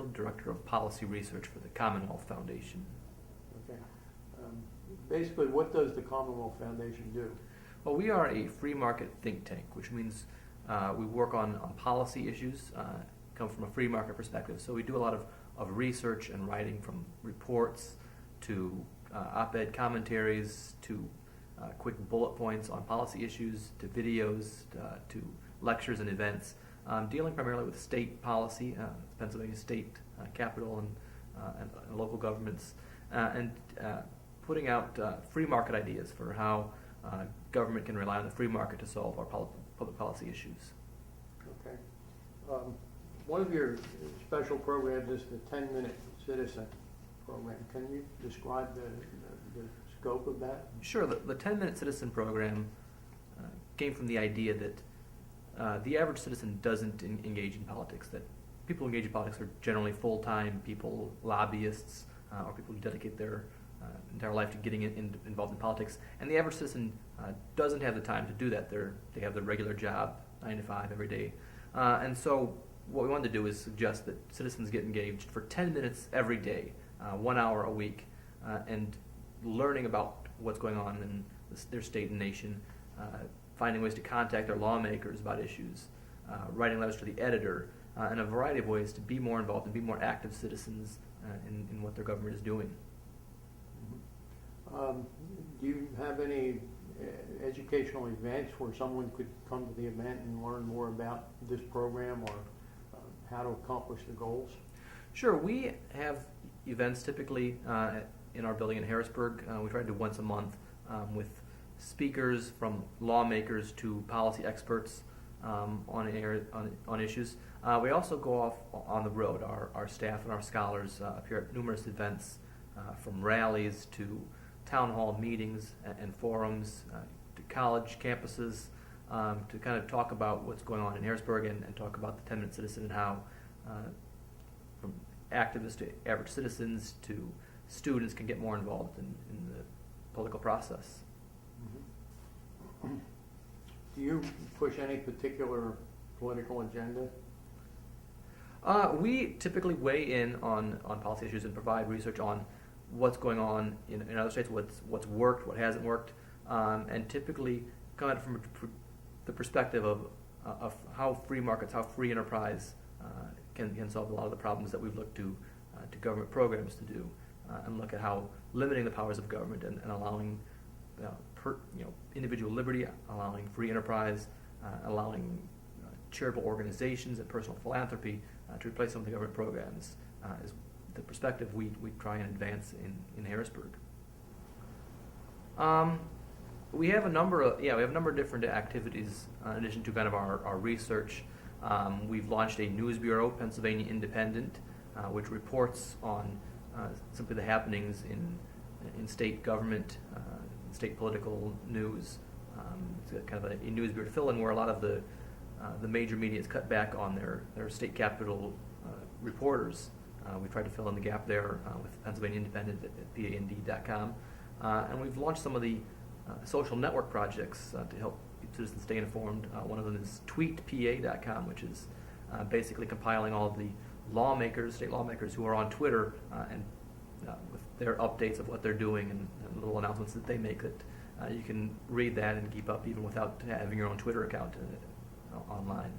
Benefield, Director of Policy Research for the Commonwealth Foundation. Okay. Basically, what does the Commonwealth Foundation do? Well, we are a free market think tank, which means we work on policy issues, come from a free market perspective. So we do a lot of research and writing, from reports to op-ed commentaries to quick bullet points on policy issues to videos to lectures and events, dealing primarily with state policy, Pennsylvania state capital and local governments, and putting out free market ideas for how government can rely on the free market to solve our public policy issues. Okay. One of your special programs is the 10-minute citizen program. Can you describe the scope of that? Sure. The 10-minute citizen program came from the idea that the average citizen doesn't engage in politics, that people who engage in politics are generally full-time people, lobbyists, or people who dedicate their entire life to getting involved in politics. And the average citizen doesn't have the time to do that. They have their regular job, 9 to 5 every day. And so what we wanted to do is suggest that citizens get engaged for 10 minutes every day, 1 hour a week, and learning about what's going on in their state and nation, finding ways to contact their lawmakers about issues, writing letters to the editor, and a variety of ways to be more involved and be more active citizens in what their government is doing. Do you have any educational events where someone could come to the event and learn more about this program or how to accomplish the goals? Sure. We have events typically in our building in Harrisburg. We try to do once a month with speakers from lawmakers to policy experts on issues. We also go off on the road. Our staff and our scholars appear at numerous events, from rallies to town hall meetings and forums, to college campuses, to kind of talk about what's going on in Harrisburg and talk about the 10-minute citizen and how from activists to average citizens to students can get more involved in the political process. Mm-hmm. Do you push any particular political agenda? We typically weigh in on policy issues and provide research on what's going on in other states, what's worked, what hasn't worked, and typically come at it from the perspective of how free markets, how free enterprise can solve a lot of the problems that we've looked to government programs to do, and look at how limiting the powers of government and allowing individual liberty, allowing free enterprise, allowing charitable organizations and personal philanthropy to replace some of the government programs is the perspective we try and advance in Harrisburg. We have a number of different activities in addition to kind of our research. We've launched a news bureau, Pennsylvania Independent, which reports on simply the happenings in state government, state political news. It's kind of a news bureau to fill in where a lot of the major media has cut back on their state capital reporters. We tried to fill in the gap there with Pennsylvania Independent at PAND.com. And we've launched some of the social network projects to help citizens stay informed. One of them is tweetpa.com, which is basically compiling all of the state lawmakers who are on Twitter and with their updates of what they're doing and little announcements that they make that you can read that and keep up even without having your own Twitter account online.